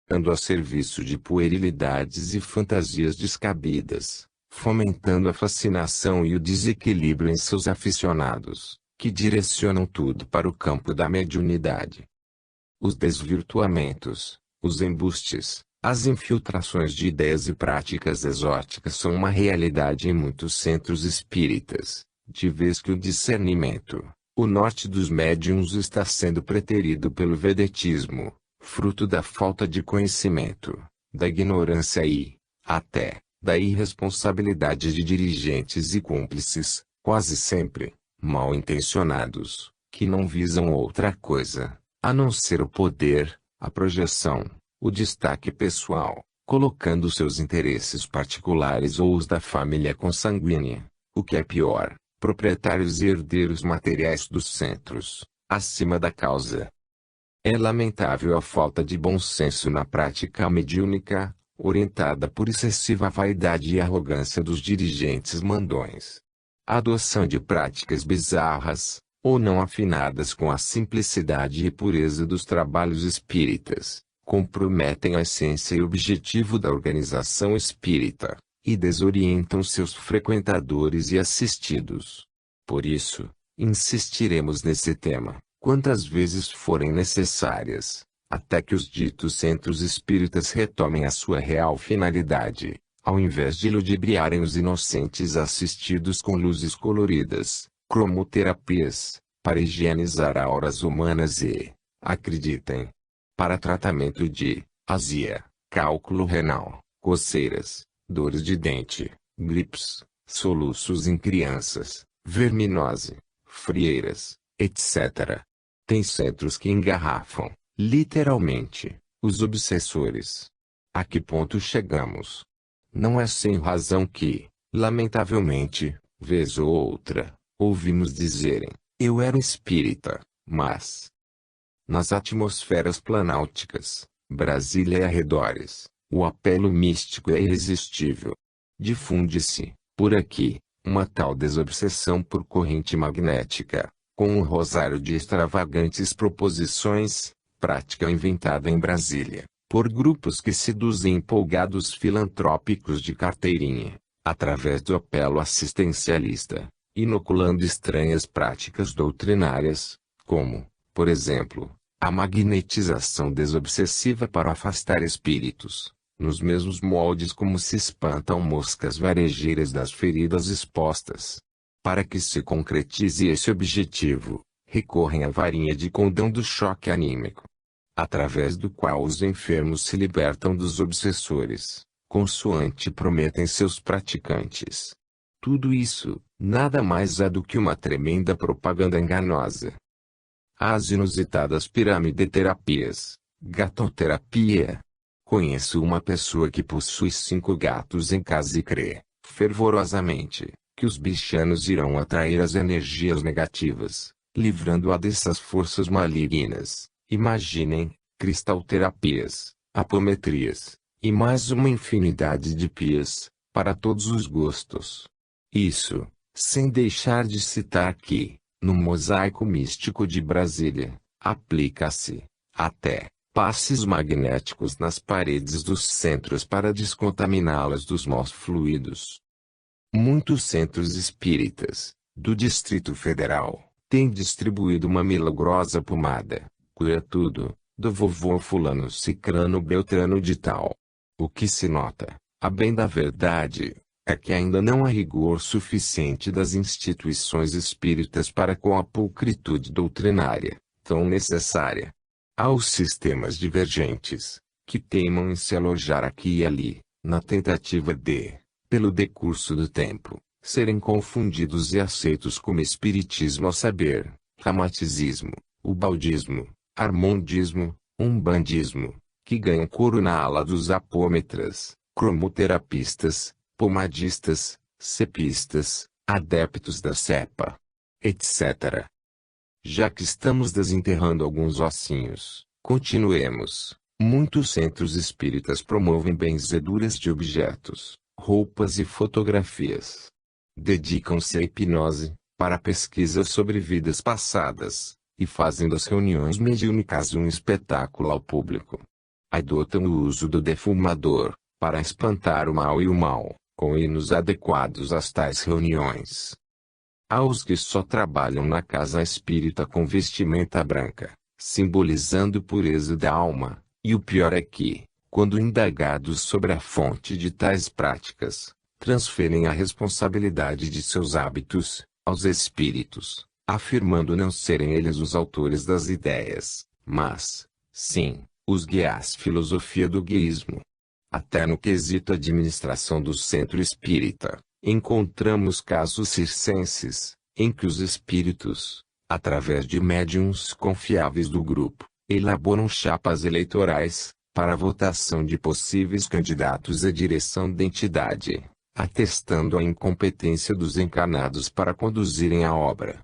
ando a serviço de puerilidades e fantasias descabidas, fomentando a fascinação e o desequilíbrio em seus aficionados, que direcionam tudo para o campo da mediunidade. Os desvirtuamentos, os embustes, as infiltrações de ideias e práticas exóticas são uma realidade em muitos centros espíritas, de vez que o discernimento, o norte dos médiuns está sendo preterido pelo vedetismo, fruto da falta de conhecimento, da ignorância e, até, da irresponsabilidade de dirigentes e cúmplices, quase sempre, mal intencionados, que não visam outra coisa, a não ser o poder, a projeção, o destaque pessoal, colocando seus interesses particulares ou os da família consanguínea, o que é pior, proprietários e herdeiros materiais dos centros, acima da causa. É lamentável a falta de bom senso na prática mediúnica, orientada por excessiva vaidade e arrogância dos dirigentes mandões. A adoção de práticas bizarras, ou não afinadas com a simplicidade e pureza dos trabalhos espíritas, comprometem a essência e objetivo da organização espírita, e desorientam seus frequentadores e assistidos. Por isso, insistiremos nesse tema, quantas vezes forem necessárias, até que os ditos centros espíritas retomem a sua real finalidade, ao invés de ludibriarem os inocentes assistidos com luzes coloridas, cromoterapias, para higienizar auras humanas e, acreditem, para tratamento de azia, cálculo renal, coceiras, dores de dente, gripes, soluços em crianças, verminose, frieiras, etc. Tem centros que engarrafam, literalmente, os obsessores. A que ponto chegamos? Não é sem razão que, lamentavelmente, vez ou outra, ouvimos dizerem, eu era espírita, mas... Nas atmosferas planáuticas, Brasília e arredores, o apelo místico é irresistível. Difunde-se, por aqui, uma tal desobsessão por corrente magnética, com um rosário de extravagantes proposições, prática inventada em Brasília, por grupos que seduzem empolgados filantrópicos de carteirinha, através do apelo assistencialista, inoculando estranhas práticas doutrinárias, como, por exemplo, a magnetização desobsessiva para afastar espíritos, nos mesmos moldes como se espantam moscas varejeiras das feridas expostas. Para que se concretize esse objetivo, recorrem à varinha de condão do choque anímico, através do qual os enfermos se libertam dos obsessores, consoante prometem seus praticantes. Tudo isso, nada mais é do que uma tremenda propaganda enganosa. As inusitadas piramideterapias, gatoterapia. Conheço uma pessoa que possui 5 gatos em casa e crê, fervorosamente, que os bichanos irão atrair as energias negativas, livrando-a dessas forças malignas. Imaginem, cristalterapias, apometrias, e mais uma infinidade de pias, para todos os gostos. Isso, sem deixar de citar que, no mosaico místico de Brasília, aplica-se, até, passes magnéticos nas paredes dos centros para descontaminá-las dos maus fluidos. Muitos centros espíritas, do Distrito Federal, têm distribuído uma milagrosa pomada, cura tudo, do vovô fulano cicrano beltrano de tal. O que se nota, a bem da verdade, é que ainda não há rigor suficiente das instituições espíritas para com a pulcritude doutrinária, tão necessária. Há os sistemas divergentes, que teimam em se alojar aqui e ali, na tentativa de, pelo decurso do tempo, serem confundidos e aceitos como espiritismo ao saber, ramaticismo, ubaldismo, harmondismo, umbandismo, que ganham coro na ala dos apômetras, cromoterapistas, pomadistas, cepistas, adeptos da cepa, etc. Já que estamos desenterrando alguns ossinhos, continuemos. Muitos centros espíritas promovem benzeduras de objetos, roupas e fotografias. Dedicam-se à hipnose, para pesquisas sobre vidas passadas, e fazem das reuniões mediúnicas um espetáculo ao público. Adotam o uso do defumador, para espantar o mal e o mal, com hinos adequados às tais reuniões. Há os que só trabalham na casa espírita com vestimenta branca, simbolizando pureza da alma, e o pior é que, quando indagados sobre a fonte de tais práticas, transferem a responsabilidade de seus hábitos aos espíritos, afirmando não serem eles os autores das ideias, mas, sim, os guias filosofia do guiísmo. Até no quesito administração do centro espírita, encontramos casos circenses, em que os espíritos, através de médiuns confiáveis do grupo, elaboram chapas eleitorais, para a votação de possíveis candidatos à direção da entidade, atestando a incompetência dos encarnados para conduzirem a obra.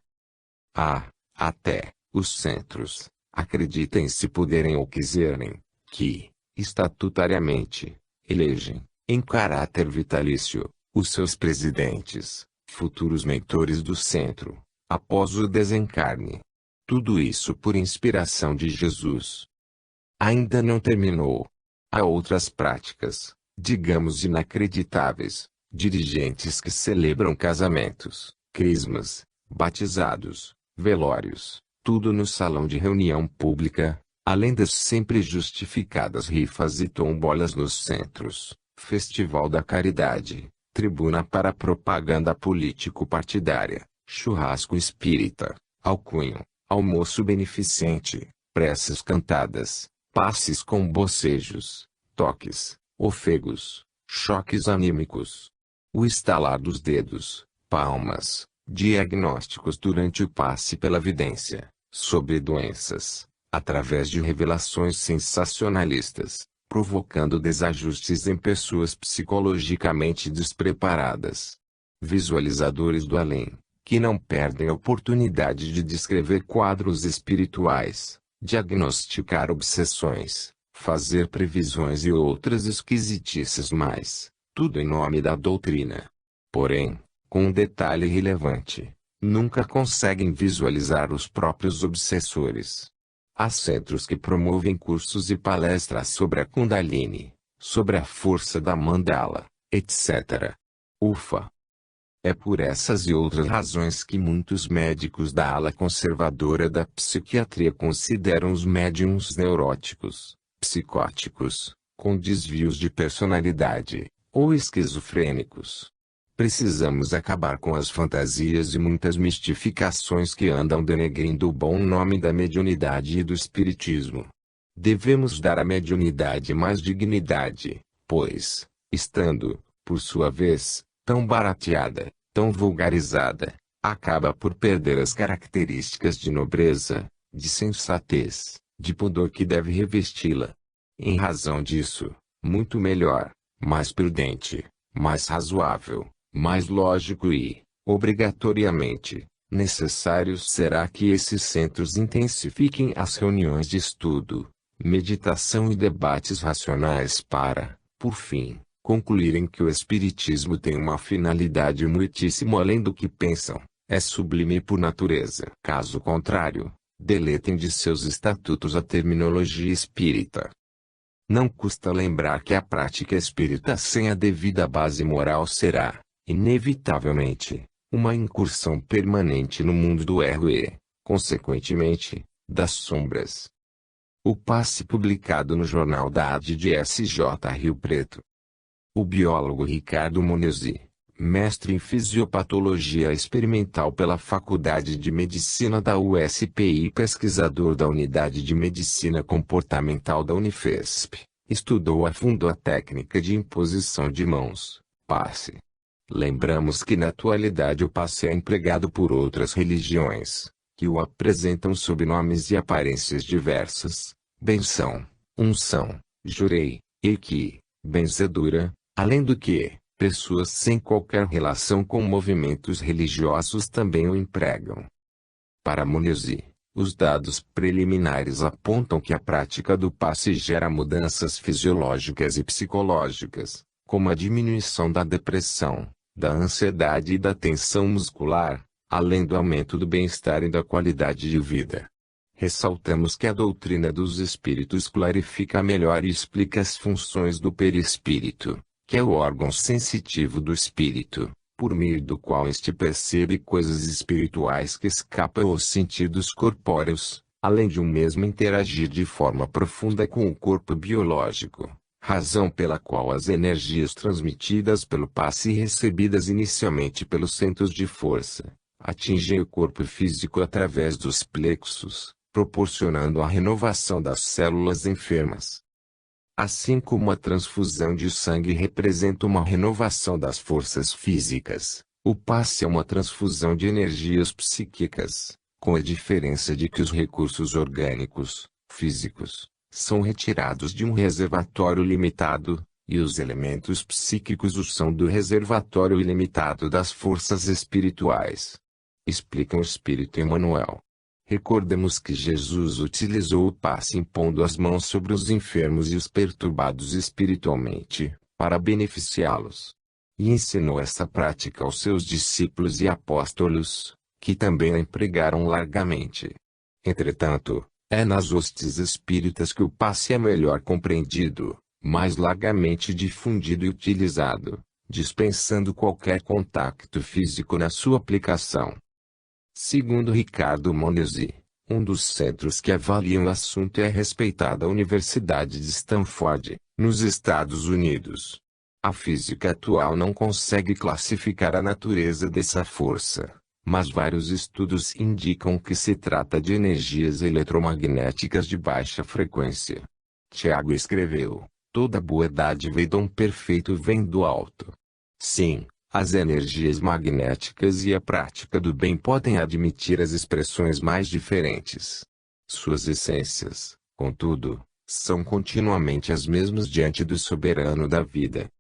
Até, os centros, acreditem se puderem ou quiserem, que, estatutariamente, elegem, em caráter vitalício, os seus presidentes, futuros mentores do centro, após o desencarne. Tudo isso por inspiração de Jesus. Ainda não terminou. Há outras práticas, digamos inacreditáveis, dirigentes que celebram casamentos, crismas, batizados, velórios, tudo no salão de reunião pública, além das sempre justificadas rifas e tombolas nos centros, Festival da Caridade, tribuna para propaganda político-partidária, churrasco espírita, alcunho, almoço beneficente, preces cantadas, passes com bocejos, toques, ofegos, choques anímicos, o estalar dos dedos, palmas, diagnósticos durante o passe pela vidência, sobre doenças, através de revelações sensacionalistas, provocando desajustes em pessoas psicologicamente despreparadas. Visualizadores do além, que não perdem a oportunidade de descrever quadros espirituais, diagnosticar obsessões, fazer previsões e outras esquisitices mais, tudo em nome da doutrina. Porém, com um detalhe relevante, nunca conseguem visualizar os próprios obsessores. Há centros que promovem cursos e palestras sobre a Kundalini, sobre a força da mandala, etc. Ufa! É por essas e outras razões que muitos médicos da ala conservadora da psiquiatria consideram os médiuns neuróticos, psicóticos, com desvios de personalidade, ou esquizofrênicos. Precisamos acabar com as fantasias e muitas mistificações que andam denegrindo o bom nome da mediunidade e do espiritismo. Devemos dar à mediunidade mais dignidade, pois, estando, por sua vez, tão barateada, tão vulgarizada, acaba por perder as características de nobreza, de sensatez, de pudor que deve revesti-la. Em razão disso, muito melhor, mais prudente, mais razoável, mais lógico e, obrigatoriamente, necessário será que esses centros intensifiquem as reuniões de estudo, meditação e debates racionais para, por fim, concluírem que o espiritismo tem uma finalidade muitíssimo além do que pensam, é sublime por natureza. Caso contrário, deletem de seus estatutos a terminologia espírita. Não custa lembrar que a prática espírita sem a devida base moral será, inevitavelmente, uma incursão permanente no mundo do erro e, consequentemente, das sombras. O passe publicado no Jornal da AD de SJ Rio Preto. O biólogo Ricardo Monesi, mestre em fisiopatologia experimental pela Faculdade de Medicina da USP e pesquisador da Unidade de Medicina Comportamental da Unifesp, estudou a fundo a técnica de imposição de mãos, passe. Lembramos que na atualidade o passe é empregado por outras religiões, que o apresentam sob nomes e aparências diversas, benção, unção, jurei, equi, benzedura, além do que, pessoas sem qualquer relação com movimentos religiosos também o empregam. Para Monesi, os dados preliminares apontam que a prática do passe gera mudanças fisiológicas e psicológicas, como a diminuição da depressão, da ansiedade e da tensão muscular, além do aumento do bem-estar e da qualidade de vida. Ressaltamos que a doutrina dos espíritos clarifica melhor e explica as funções do perispírito, que é o órgão sensitivo do espírito, por meio do qual este percebe coisas espirituais que escapam aos sentidos corpóreos, além de um mesmo interagir de forma profunda com o corpo biológico, razão pela qual as energias transmitidas pelo passe e recebidas inicialmente pelos centros de força, atingem o corpo físico através dos plexos, proporcionando a renovação das células enfermas. Assim como a transfusão de sangue representa uma renovação das forças físicas, o passe é uma transfusão de energias psíquicas, com a diferença de que os recursos orgânicos, físicos, são retirados de um reservatório limitado, e os elementos psíquicos o são do reservatório ilimitado das forças espirituais. Explica o Espírito Emmanuel. Recordemos que Jesus utilizou o passe impondo as mãos sobre os enfermos e os perturbados espiritualmente, para beneficiá-los. E ensinou essa prática aos seus discípulos e apóstolos, que também a empregaram largamente. Entretanto, é nas hostes espíritas que o passe é melhor compreendido, mais largamente difundido e utilizado, dispensando qualquer contato físico na sua aplicação. Segundo Ricardo Monesi, um dos centros que avaliam o assunto é a respeitada Universidade de Stanford, nos Estados Unidos. A física atual não consegue classificar a natureza dessa força, mas vários estudos indicam que se trata de energias eletromagnéticas de baixa frequência. Tiago escreveu: toda boa dádiva e dom perfeito vem do alto. Sim, as energias magnéticas e a prática do bem podem admitir as expressões mais diferentes. Suas essências, contudo, são continuamente as mesmas diante do soberano da vida.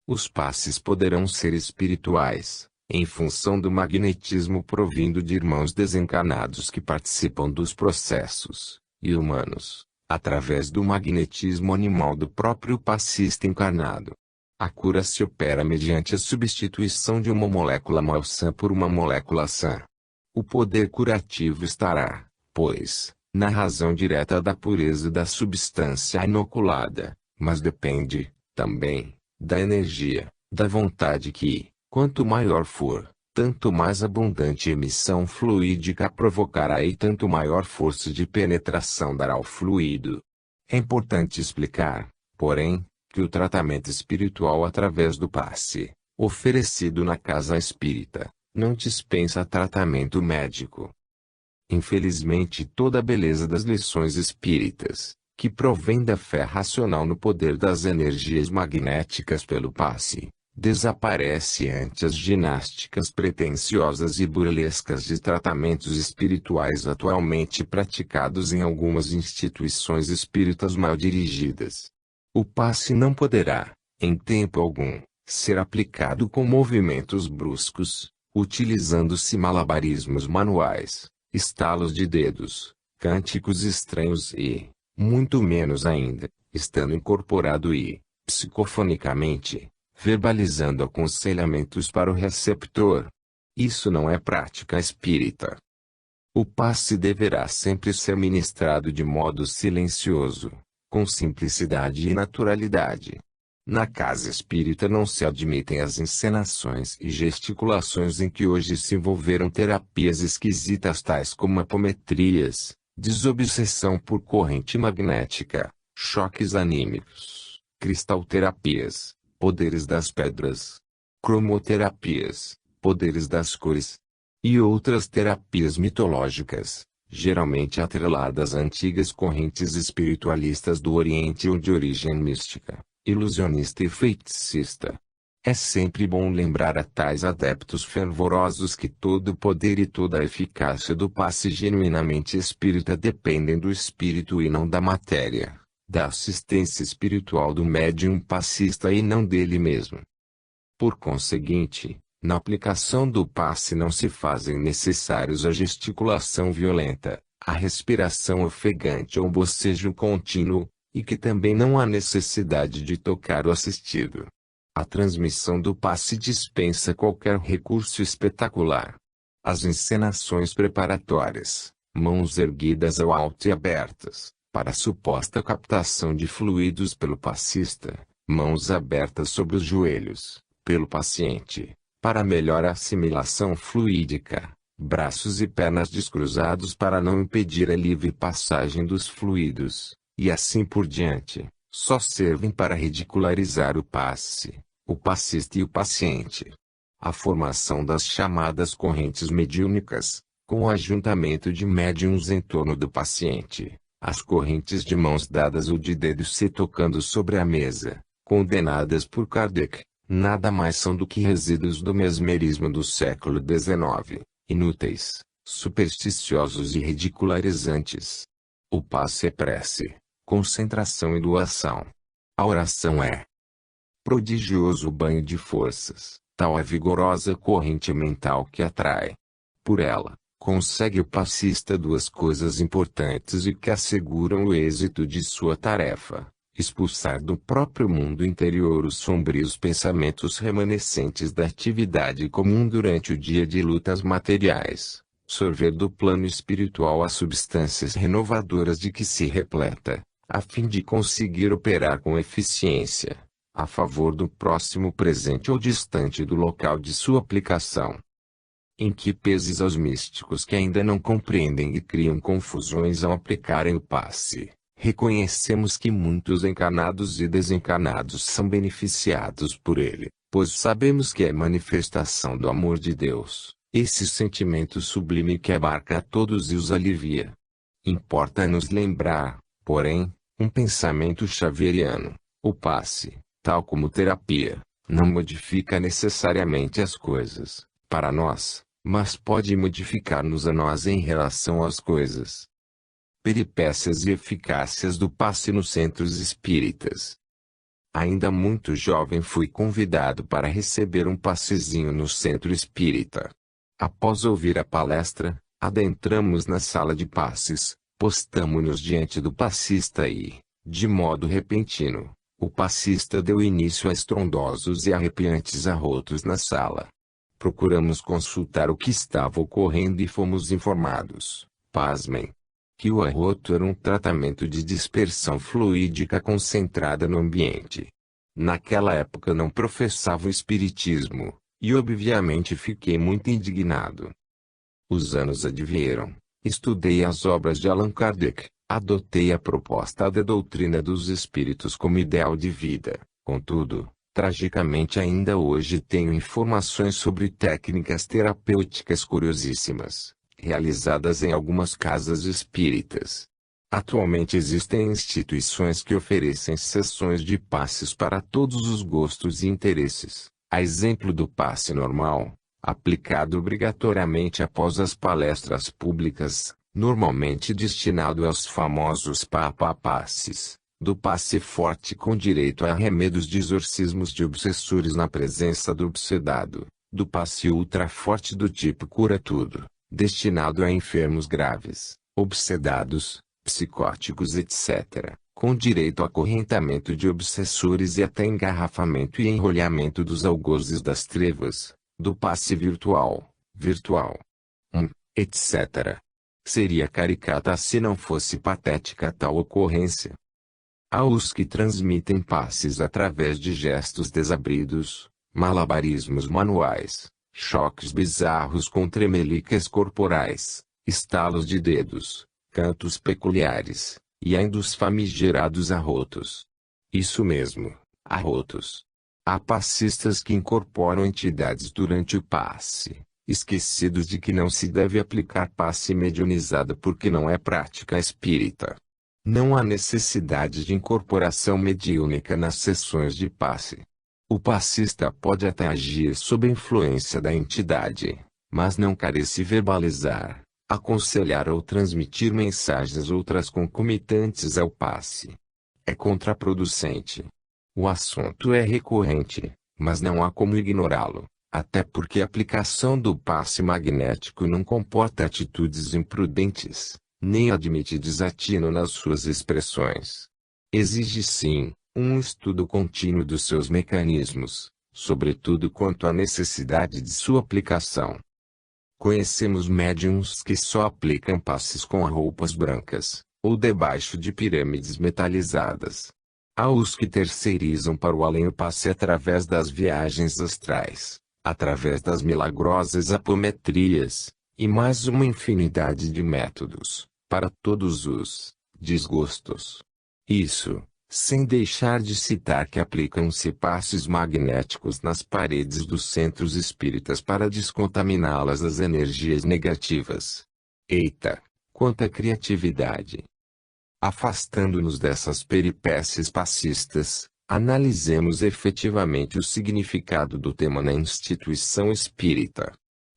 Os passes poderão ser espirituais, em função do magnetismo provindo de irmãos desencarnados que participam dos processos, e humanos, através do magnetismo animal do próprio passista encarnado. A cura se opera mediante a substituição de uma molécula malsã por uma molécula sã. O poder curativo estará, pois, na razão direta da pureza da substância inoculada, mas depende, também, da energia, da vontade que, quanto maior for, tanto mais abundante emissão fluídica provocará e tanto maior força de penetração dará ao fluido. É importante explicar, porém, que o tratamento espiritual através do passe, oferecido na casa espírita, não dispensa tratamento médico. Infelizmente toda a beleza das lições espíritas, que provém da fé racional no poder das energias magnéticas pelo passe, desaparece ante as ginásticas pretensiosas e burlescas de tratamentos espirituais atualmente praticados em algumas instituições espíritas mal dirigidas. O passe não poderá, em tempo algum, ser aplicado com movimentos bruscos, utilizando-se malabarismos manuais, estalos de dedos, cânticos estranhos e, muito menos ainda, estando incorporado e, psicofonicamente, verbalizando aconselhamentos para o receptor. Isso não é prática espírita. O passe deverá sempre ser ministrado de modo silencioso, com simplicidade e naturalidade. Na casa espírita não se admitem as encenações e gesticulações em que hoje se envolveram terapias esquisitas tais como apometrias, desobsessão por corrente magnética, choques anímicos, cristalterapias, poderes das pedras, cromoterapias, poderes das cores, e outras terapias mitológicas, geralmente atreladas a antigas correntes espiritualistas do Oriente ou de origem mística, ilusionista e feitiçista. É sempre bom lembrar a tais adeptos fervorosos que todo o poder e toda a eficácia do passe genuinamente espírita dependem do espírito e não da matéria, da assistência espiritual do médium passista e não dele mesmo. Por conseguinte, na aplicação do passe não se fazem necessários a gesticulação violenta, a respiração ofegante ou bocejo contínuo, e que também não há necessidade de tocar o assistido. A transmissão do passe dispensa qualquer recurso espetacular. As encenações preparatórias, mãos erguidas ao alto e abertas, para a suposta captação de fluidos pelo passista, mãos abertas sobre os joelhos, pelo paciente, para melhor assimilação fluídica, braços e pernas descruzados para não impedir a livre passagem dos fluidos, e assim por diante, só servem para ridicularizar o passe, o passista e o paciente. A formação das chamadas correntes mediúnicas, com o ajuntamento de médiuns em torno do paciente, as correntes de mãos dadas ou de dedos se tocando sobre a mesa, condenadas por Kardec, nada mais são do que resíduos do mesmerismo do século XIX, inúteis, supersticiosos e ridicularizantes. O passe é prece, concentração e doação. A oração é prodigioso banho de forças, tal a vigorosa corrente mental que atrai. Por ela, consegue o passista duas coisas importantes e que asseguram o êxito de sua tarefa: expulsar do próprio mundo interior os sombrios pensamentos remanescentes da atividade comum durante o dia de lutas materiais, sorver do plano espiritual as substâncias renovadoras de que se repleta, a fim de conseguir operar com eficiência, a favor do próximo presente ou distante do local de sua aplicação. Em que peses aos místicos que ainda não compreendem e criam confusões ao aplicarem o passe, reconhecemos que muitos encarnados e desencarnados são beneficiados por ele, pois sabemos que é manifestação do amor de Deus, esse sentimento sublime que abarca a todos e os alivia. Importa-nos lembrar, porém, um pensamento xavieriano: o passe, tal como terapia, não modifica necessariamente as coisas, para nós, mas pode modificar-nos a nós em relação às coisas. Peripécias e eficácias do passe nos centros espíritas. Ainda muito jovem fui convidado para receber um passezinho no centro espírita. Após ouvir a palestra, adentramos na sala de passes, postamo-nos diante do passista e, de modo repentino, o passista deu início a estrondosos e arrepiantes arrotos na sala. Procuramos consultar o que estava ocorrendo e fomos informados, pasmem, que o arroto era um tratamento de dispersão fluídica concentrada no ambiente. Naquela época não professava o espiritismo, e obviamente fiquei muito indignado. Os anos advieram, estudei as obras de Allan Kardec, adotei a proposta da doutrina dos espíritos como ideal de vida. Contudo, tragicamente ainda hoje tenho informações sobre técnicas terapêuticas curiosíssimas, realizadas em algumas casas espíritas. Atualmente existem instituições que oferecem sessões de passes para todos os gostos e interesses, a exemplo do passe normal, aplicado obrigatoriamente após as palestras públicas, normalmente destinado aos famosos passes, do passe forte com direito a remédios de exorcismos de obsessores na presença do obsedado, do passe ultra forte do tipo cura tudo, destinado a enfermos graves, obsedados, psicóticos etc., com direito a acorrentamento de obsessores e até engarrafamento e enrolhamento dos algozes das trevas, do passe virtual, etc. Seria caricata se não fosse patética tal ocorrência. Há os que transmitem passes através de gestos desabridos, malabarismos manuais, choques bizarros com tremelicas corporais, estalos de dedos, cantos peculiares, e ainda os famigerados arrotos. Isso mesmo, arrotos. Há passistas que incorporam entidades durante o passe, esquecidos de que não se deve aplicar passe mediunizado porque não é prática espírita. Não há necessidade de incorporação mediúnica nas sessões de passe. O passista pode até agir sob a influência da entidade, mas não carece verbalizar, aconselhar ou transmitir mensagens outras concomitantes ao passe. É contraproducente. O assunto é recorrente, mas não há como ignorá-lo, até porque a aplicação do passe magnético não comporta atitudes imprudentes, nem admite desatino nas suas expressões. Exige sim, um estudo contínuo dos seus mecanismos, sobretudo quanto à necessidade de sua aplicação. Conhecemos médiuns que só aplicam passes com roupas brancas, ou debaixo de pirâmides metalizadas. Há os que terceirizam para o além o passe através das viagens astrais, através das milagrosas apometrias, e mais uma infinidade de métodos, para todos os desgostos. Isso, sem deixar de citar que aplicam-se passes magnéticos nas paredes dos centros espíritas para descontaminá-las das energias negativas. Eita, quanta criatividade! Afastando-nos dessas peripécias passistas, analisemos efetivamente o significado do tema na instituição espírita.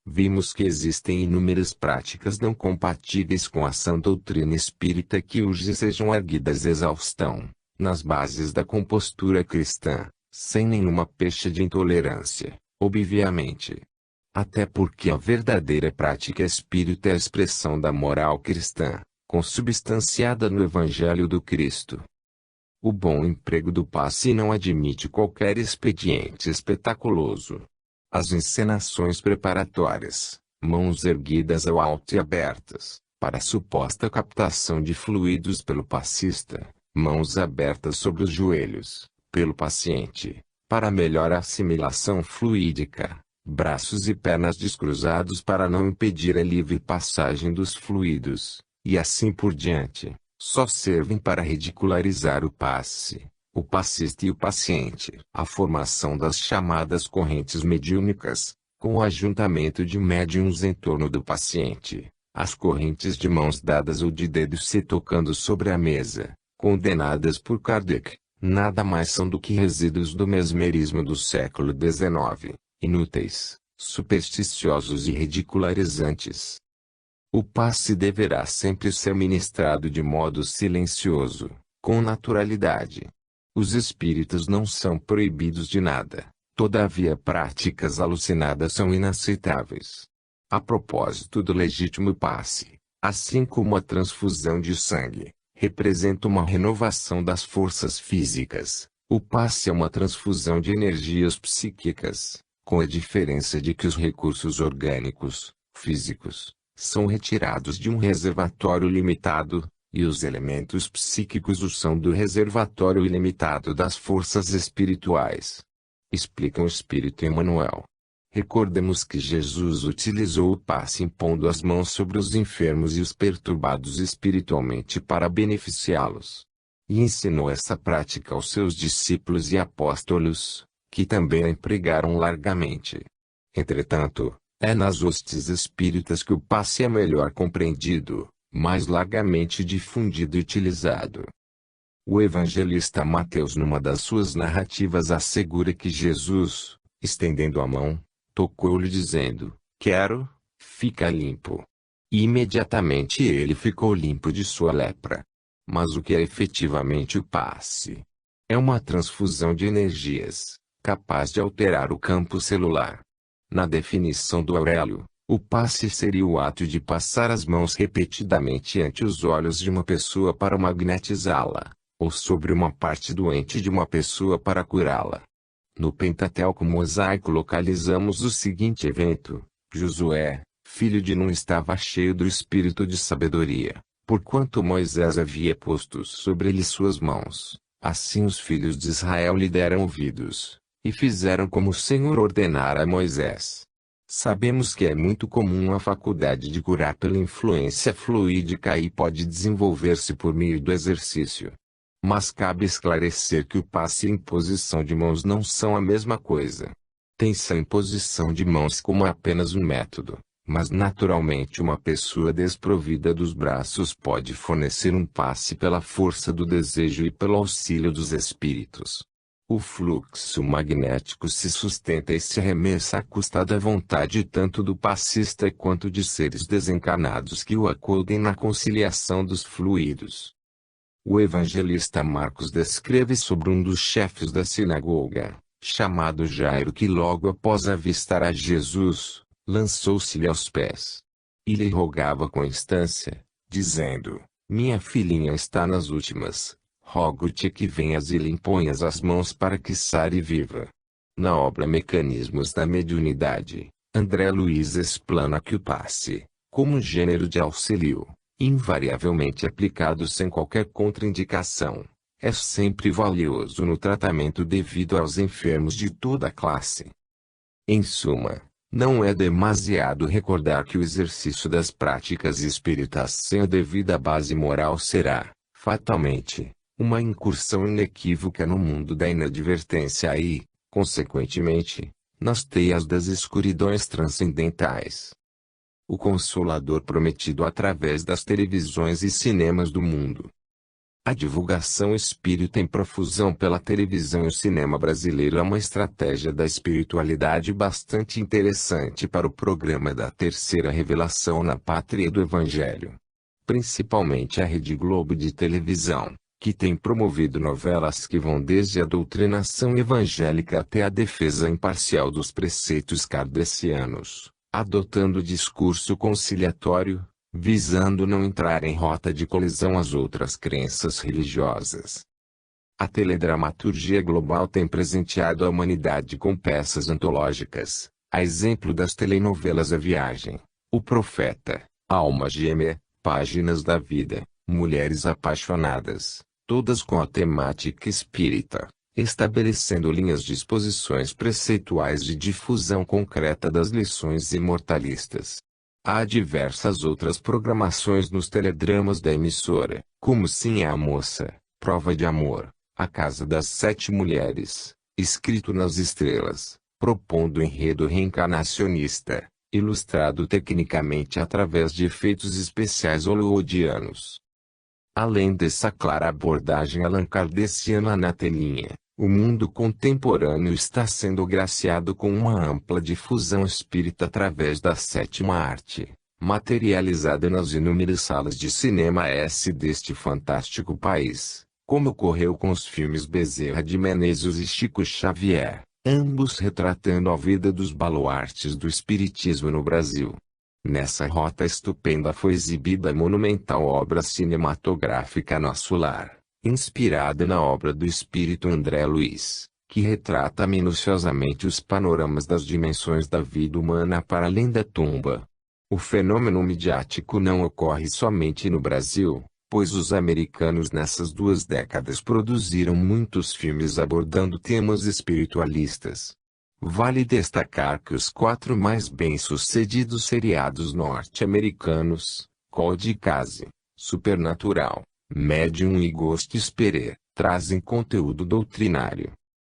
Vimos que existem inúmeras práticas não compatíveis com a sã doutrina espírita que hoje sejam erguidas exaustão, nas bases da compostura cristã, sem nenhuma pecha de intolerância, obviamente. Até porque a verdadeira prática espírita é a expressão da moral cristã, consubstanciada no Evangelho do Cristo. O bom emprego do passe não admite qualquer expediente espetaculoso. As encenações preparatórias, mãos erguidas ao alto e abertas, para a suposta captação de fluidos pelo passista, mãos abertas sobre os joelhos, pelo paciente, para melhor assimilação fluídica, braços e pernas descruzados para não impedir a livre passagem dos fluidos, e assim por diante, só servem para ridicularizar o passe, o passista e o paciente. A formação das chamadas correntes mediúnicas, com o ajuntamento de médiuns em torno do paciente, as correntes de mãos dadas ou de dedos se tocando sobre a mesa, condenadas por Kardec, nada mais são do que resíduos do mesmerismo do século XIX, inúteis, supersticiosos e ridicularizantes. O passe deverá sempre ser ministrado de modo silencioso, com naturalidade. Os espíritos não são proibidos de nada, todavia práticas alucinadas são inaceitáveis. A propósito do legítimo passe, assim como a transfusão de sangue, representa uma renovação das forças físicas, o passe é uma transfusão de energias psíquicas, com a diferença de que os recursos orgânicos, físicos, são retirados de um reservatório limitado, e os elementos psíquicos o são do reservatório ilimitado das forças espirituais. Explica o Espírito Emmanuel. Recordemos que Jesus utilizou o passe impondo as mãos sobre os enfermos e os perturbados espiritualmente para beneficiá-los. E ensinou essa prática aos seus discípulos e apóstolos, que também a empregaram largamente. Entretanto, é nas hostes espíritas que o passe é melhor compreendido, mais largamente difundido e utilizado. O evangelista Mateus, numa das suas narrativas, assegura que Jesus, estendendo a mão, tocou-lhe dizendo: "Quero, fica limpo." E imediatamente ele ficou limpo de sua lepra. Mas o que é efetivamente o passe? É uma transfusão de energias, capaz de alterar o campo celular. Na definição do Aurélio, o passe seria o ato de passar as mãos repetidamente ante os olhos de uma pessoa para magnetizá-la, ou sobre uma parte doente de uma pessoa para curá-la. No Pentateuco mosaico localizamos o seguinte evento: Josué, filho de Num, estava cheio do espírito de sabedoria, porquanto Moisés havia posto sobre ele suas mãos. Assim os filhos de Israel lhe deram ouvidos, e fizeram como o Senhor ordenara a Moisés. Sabemos que é muito comum a faculdade de curar pela influência fluídica e pode desenvolver-se por meio do exercício. Mas cabe esclarecer que o passe e a imposição de mãos não são a mesma coisa. Tem-se a imposição de mãos como apenas um método, mas naturalmente uma pessoa desprovida dos braços pode fornecer um passe pela força do desejo e pelo auxílio dos espíritos. O fluxo magnético se sustenta e se arremessa à custa da vontade tanto do passista quanto de seres desencarnados que o acudem na conciliação dos fluidos. O evangelista Marcos descreve sobre um dos chefes da sinagoga, chamado Jairo, que logo após avistar a Jesus, lançou-se-lhe aos pés. E lhe rogava com instância, dizendo: "Minha filhinha está nas últimas. Rogo-te que venhas e lhe imponhas as mãos para que sare e viva." Na obra Mecanismos da Mediunidade, André Luiz explana que o passe, como gênero de auxílio, invariavelmente aplicado sem qualquer contraindicação, é sempre valioso no tratamento devido aos enfermos de toda classe. Em suma, não é demasiado recordar que o exercício das práticas espíritas sem a devida base moral será, fatalmente, uma incursão inequívoca no mundo da inadvertência e, consequentemente, nas teias das escuridões transcendentais. O Consolador prometido através das televisões e cinemas do mundo. A divulgação espírita em profusão pela televisão e o cinema brasileiro é uma estratégia da espiritualidade bastante interessante para o programa da Terceira Revelação na Pátria do Evangelho. Principalmente a Rede Globo de televisão, que tem promovido novelas que vão desde a doutrinação evangélica até a defesa imparcial dos preceitos kardecianos, adotando discurso conciliatório, visando não entrar em rota de colisão às outras crenças religiosas. A teledramaturgia global tem presenteado a humanidade com peças antológicas, a exemplo das telenovelas A Viagem, O Profeta, Alma Gêmea, Páginas da Vida, Mulheres Apaixonadas, todas com a temática espírita, estabelecendo linhas de exposições preceituais de difusão concreta das lições imortalistas. Há diversas outras programações nos teledramas da emissora, como Sim é a Moça, Prova de Amor, A Casa das Sete Mulheres, Escrito nas Estrelas, propondo enredo reencarnacionista, ilustrado tecnicamente através de efeitos especiais hollywoodianos. Além dessa clara abordagem allan-kardeciana na telinha, o mundo contemporâneo está sendo graciado com uma ampla difusão espírita através da sétima arte, materializada nas inúmeras salas de cinema deste fantástico país, como ocorreu com os filmes Bezerra de Menezes e Chico Xavier, ambos retratando a vida dos baluartes do espiritismo no Brasil. Nessa rota estupenda foi exibida a monumental obra cinematográfica Nosso Lar, inspirada na obra do espírito André Luiz, que retrata minuciosamente os panoramas das dimensões da vida humana para além da tumba. O fenômeno midiático não ocorre somente no Brasil, pois os americanos nessas 2 décadas produziram muitos filmes abordando temas espiritualistas. Vale destacar que os 4 mais bem-sucedidos seriados norte-americanos, Cold Case, Supernatural, Medium e Ghost Whisperer, trazem conteúdo doutrinário.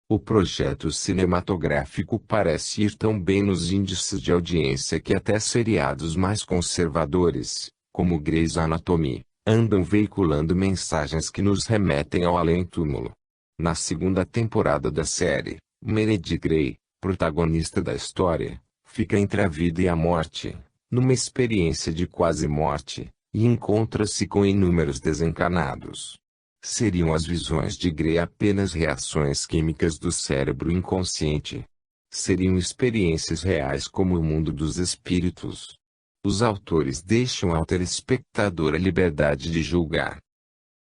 O projeto cinematográfico parece ir tão bem nos índices de audiência que até seriados mais conservadores, como Grey's Anatomy, andam veiculando mensagens que nos remetem ao além-túmulo. Na 2ª temporada da série, Meredith Grey, protagonista da história, fica entre a vida e a morte, numa experiência de quase morte, e encontra-se com inúmeros desencarnados. Seriam as visões de Grey apenas reações químicas do cérebro inconsciente? Seriam experiências reais como o mundo dos espíritos? Os autores deixam ao telespectador a liberdade de julgar.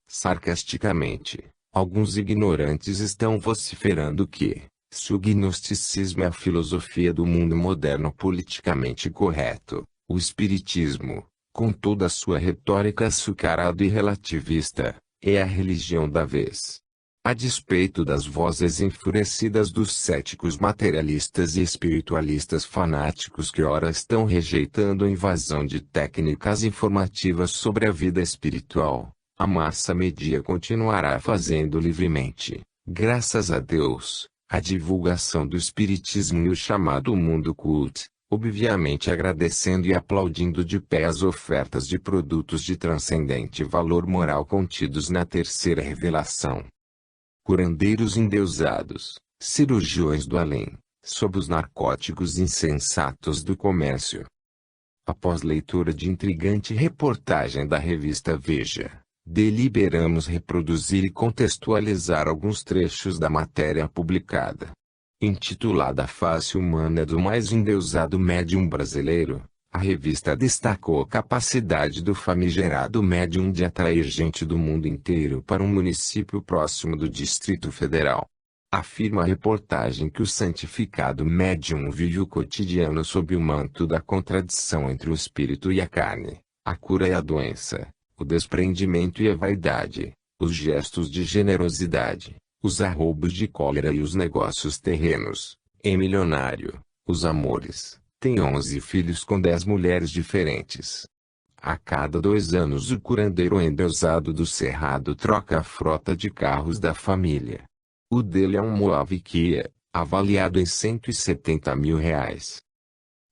Sarcasticamente, alguns ignorantes estão vociferando que, se o gnosticismo é a filosofia do mundo moderno politicamente correto, o espiritismo, com toda a sua retórica açucarada e relativista, é a religião da vez. A despeito das vozes enfurecidas dos céticos materialistas e espiritualistas fanáticos que ora estão rejeitando a invasão de técnicas informativas sobre a vida espiritual, a massa média continuará fazendo livremente, graças a Deus, a divulgação do espiritismo e o chamado mundo cult, obviamente agradecendo e aplaudindo de pé as ofertas de produtos de transcendente valor moral contidos na Terceira Revelação. Curandeiros endeusados, cirurgiões do além, sob os narcóticos insensatos do comércio. Após leitura de intrigante reportagem da revista Veja, deliberamos reproduzir e contextualizar alguns trechos da matéria publicada. Intitulada A Face Humana do Mais Endeusado Médium Brasileiro, a revista destacou a capacidade do famigerado médium de atrair gente do mundo inteiro para um município próximo do Distrito Federal. Afirma a reportagem que o santificado médium vive o cotidiano sob o manto da contradição entre o espírito e a carne, a cura e a doença, o desprendimento e a vaidade, os gestos de generosidade, os arroubos de cólera e os negócios terrenos. É milionário, os amores, tem 11 filhos com 10 mulheres diferentes. A cada 2 anos o curandeiro endeusado do Cerrado troca a frota de carros da família. O dele é um Moave Kia, avaliado em R$ 170 mil.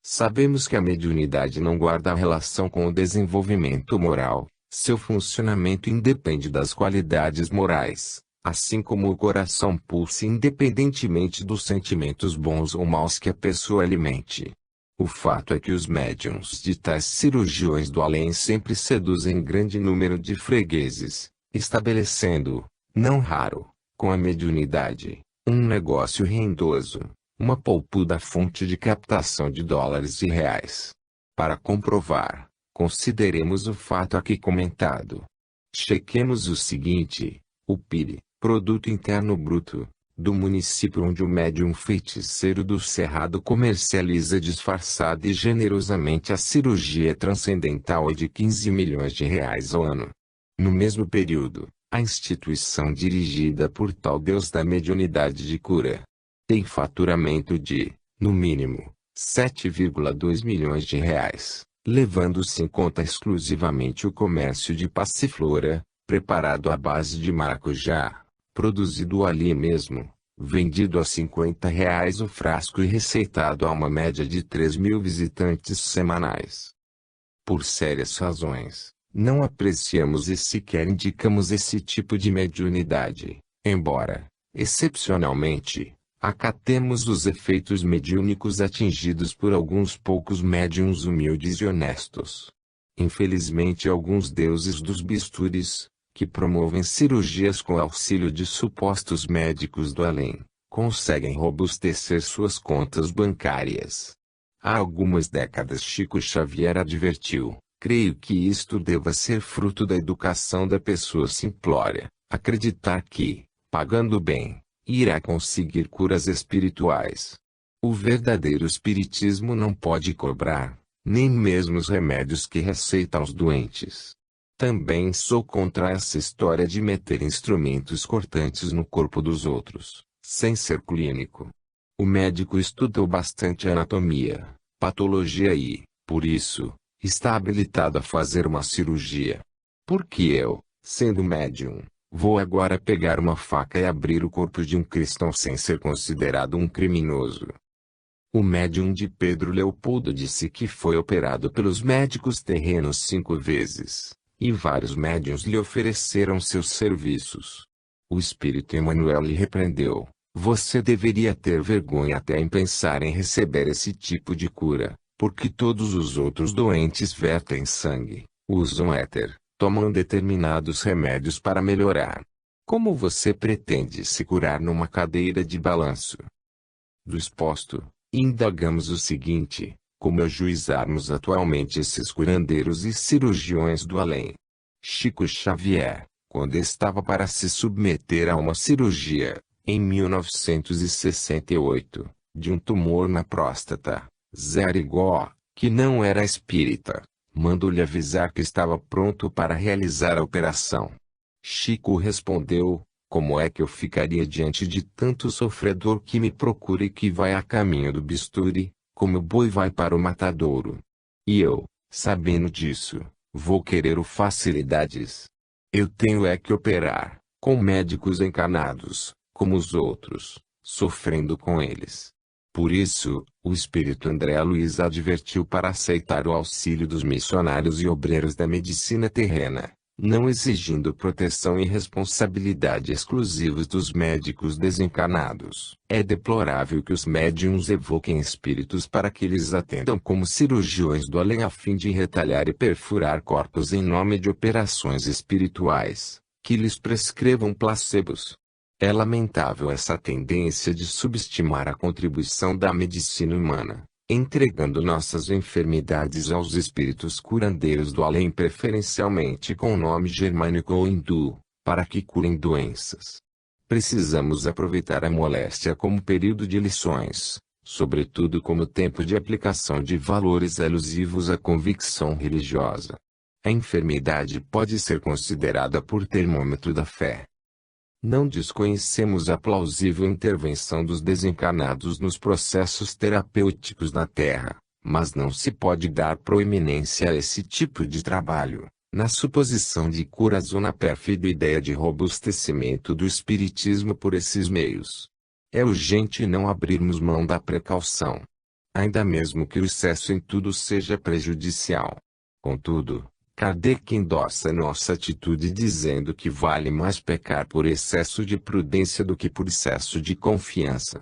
Sabemos que a mediunidade não guarda relação com o desenvolvimento moral, seu funcionamento independe das qualidades morais, assim como o coração pulsa independentemente dos sentimentos bons ou maus que a pessoa alimente. O fato é que os médiuns de tais cirurgiões do além sempre seduzem grande número de fregueses, estabelecendo, não raro, com a mediunidade, um negócio rendoso, uma polpuda fonte de captação de dólares e reais. Para comprovar, consideremos o fato aqui comentado. Chequemos o seguinte: o PIB, Produto Interno Bruto, do município onde o médium feiticeiro do Cerrado comercializa disfarçada e generosamente a cirurgia transcendental é de R$ 15 milhões ao ano. No mesmo período, a instituição dirigida por tal Deus da mediunidade de cura tem faturamento de, no mínimo, R$ 7,2 milhões, levando-se em conta exclusivamente o comércio de passiflora, preparado à base de maracujá, produzido ali mesmo, vendido a R$ 50 o frasco e receitado a uma média de 3.000 visitantes semanais. Por sérias razões, não apreciamos e sequer indicamos esse tipo de mediunidade, embora, excepcionalmente, acatemos os efeitos mediúnicos atingidos por alguns poucos médiuns humildes e honestos. Infelizmente alguns deuses dos bisturis, que promovem cirurgias com auxílio de supostos médicos do além, conseguem robustecer suas contas bancárias. Há algumas décadas Chico Xavier advertiu: creio que isto deva ser fruto da educação da pessoa simplória, acreditar que, pagando bem, irá conseguir curas espirituais. O verdadeiro espiritismo não pode cobrar, nem mesmo os remédios que receita aos doentes. Também sou contra essa história de meter instrumentos cortantes no corpo dos outros, sem ser clínico. O médico estudou bastante anatomia, patologia e, por isso, está habilitado a fazer uma cirurgia. Por que eu, sendo médium, vou agora pegar uma faca e abrir o corpo de um cristão sem ser considerado um criminoso? O médium de Pedro Leopoldo disse que foi operado pelos médicos terrenos 5 vezes, e vários médiuns lhe ofereceram seus serviços. O espírito Emmanuel lhe repreendeu: você deveria ter vergonha até em pensar em receber esse tipo de cura, porque todos os outros doentes vertem sangue, usam éter, tomam determinados remédios para melhorar. Como você pretende se curar numa cadeira de balanço? Do exposto, indagamos o seguinte: como ajuizarmos atualmente esses curandeiros e cirurgiões do além? Chico Xavier, quando estava para se submeter a uma cirurgia, em 1968, de um tumor na próstata, Zé Arigó, que não era espírita, mandou-lhe avisar que estava pronto para realizar a operação. Chico respondeu: como é que eu ficaria diante de tanto sofredor que me procura e que vai a caminho do bisturi, como o boi vai para o matadouro? E eu, sabendo disso, vou querer o facilidades. Eu tenho é que operar, com médicos encarnados, como os outros, sofrendo com eles. Por isso, o espírito André Luiz advertiu para aceitar o auxílio dos missionários e obreiros da medicina terrena, não exigindo proteção e responsabilidade exclusivos dos médicos desencarnados. É deplorável que os médiuns evoquem espíritos para que lhes atendam como cirurgiões do além a fim de retalhar e perfurar corpos em nome de operações espirituais, que lhes prescrevam placebos. É lamentável essa tendência de subestimar a contribuição da medicina humana, entregando nossas enfermidades aos espíritos curandeiros do além, preferencialmente com nome germânico ou hindu, para que curem doenças. Precisamos aproveitar a moléstia como período de lições, sobretudo como tempo de aplicação de valores alusivos à convicção religiosa. A enfermidade pode ser considerada por termômetro da fé. Não desconhecemos a plausível intervenção dos desencarnados nos processos terapêuticos na Terra, mas não se pode dar proeminência a esse tipo de trabalho, na suposição de curas ou na pérfida ideia de robustecimento do espiritismo por esses meios. É urgente não abrirmos mão da precaução, ainda mesmo que o excesso em tudo seja prejudicial. Contudo, Kardec endossa nossa atitude dizendo que vale mais pecar por excesso de prudência do que por excesso de confiança.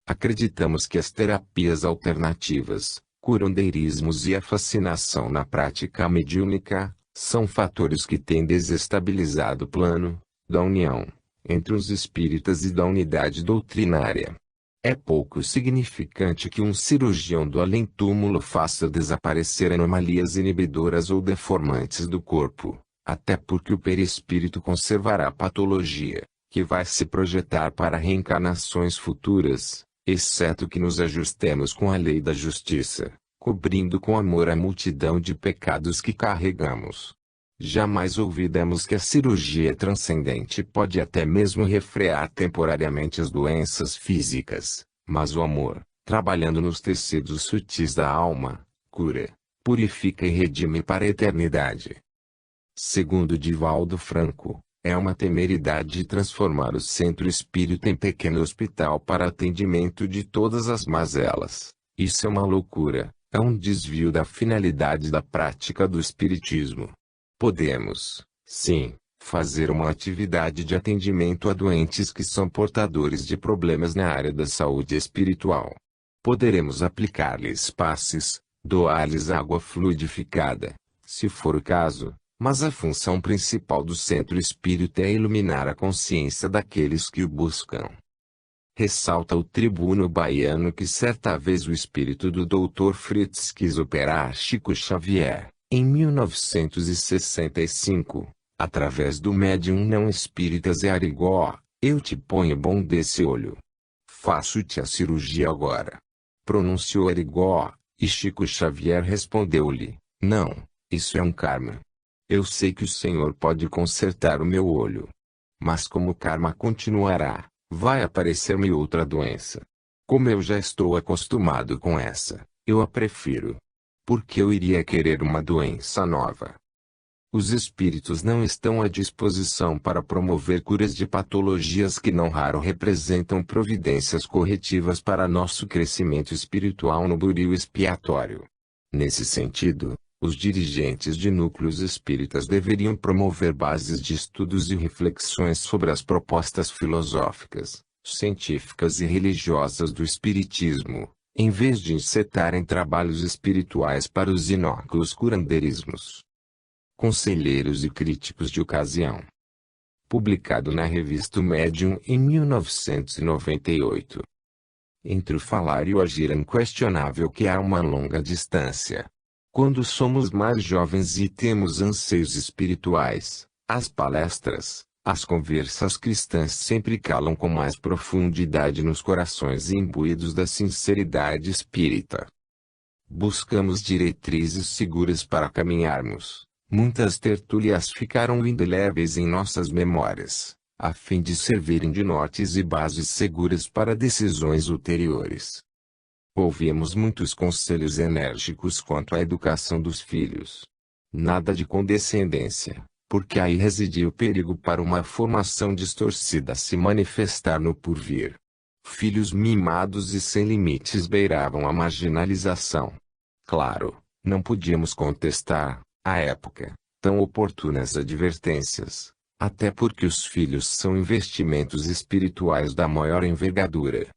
Acreditamos que as terapias alternativas, curandeirismos e a fascinação na prática mediúnica, são fatores que têm desestabilizado o plano da união entre os espíritas e da unidade doutrinária. É pouco significante que um cirurgião do além-túmulo faça desaparecer anomalias inibidoras ou deformantes do corpo, até porque o perispírito conservará a patologia, que vai se projetar para reencarnações futuras, exceto que nos ajustemos com a lei da justiça, cobrindo com amor a multidão de pecados que carregamos. Jamais ouvidemos que a cirurgia transcendente pode até mesmo refrear temporariamente as doenças físicas, mas o amor, trabalhando nos tecidos sutis da alma, cura, purifica e redime para a eternidade. Segundo Divaldo Franco, é uma temeridade transformar o centro espírita em pequeno hospital para atendimento de todas as mazelas. Isso é uma loucura, é um desvio da finalidade da prática do espiritismo. Podemos, sim, fazer uma atividade de atendimento a doentes que são portadores de problemas na área da saúde espiritual. Poderemos aplicar-lhes passes, doar-lhes água fluidificada, se for o caso, mas a função principal do centro espírita é iluminar a consciência daqueles que o buscam. Ressalta o tribuno baiano que certa vez o espírito do Dr. Fritz quis operar Chico Xavier. Em 1965, através do médium não espírita Zé Arigó, eu te ponho bom desse olho. Faço-te a cirurgia agora. Pronunciou Arigó, e Chico Xavier respondeu-lhe, não, isso é um karma. Eu sei que o Senhor pode consertar o meu olho. Mas como o karma continuará, vai aparecer-me outra doença. Como eu já estou acostumado com essa, eu a prefiro. Porque eu iria querer uma doença nova? Os espíritos não estão à disposição para promover curas de patologias que não raro representam providências corretivas para nosso crescimento espiritual no buril expiatório. Nesse sentido, os dirigentes de núcleos espíritas deveriam promover bases de estudos e reflexões sobre as propostas filosóficas, científicas e religiosas do espiritismo, em vez de encetarem trabalhos espirituais para os inóculos curandeirismos. Conselheiros e críticos de ocasião. Publicado na revista O Médium em 1998. Entre o falar e o agir é inquestionável que há uma longa distância. Quando somos mais jovens e temos anseios espirituais, as palestras, as conversas cristãs sempre calam com mais profundidade nos corações imbuídos da sinceridade espírita. Buscamos diretrizes seguras para caminharmos. Muitas tertúlias ficaram indeléveis em nossas memórias, a fim de servirem de nortes e bases seguras para decisões ulteriores. Ouvimos muitos conselhos enérgicos quanto à educação dos filhos. Nada de condescendência, porque aí residia o perigo para uma formação distorcida se manifestar no porvir. Filhos mimados e sem limites beiravam a marginalização. Claro, não podíamos contestar, à época, tão oportunas advertências, até porque os filhos são investimentos espirituais da maior envergadura.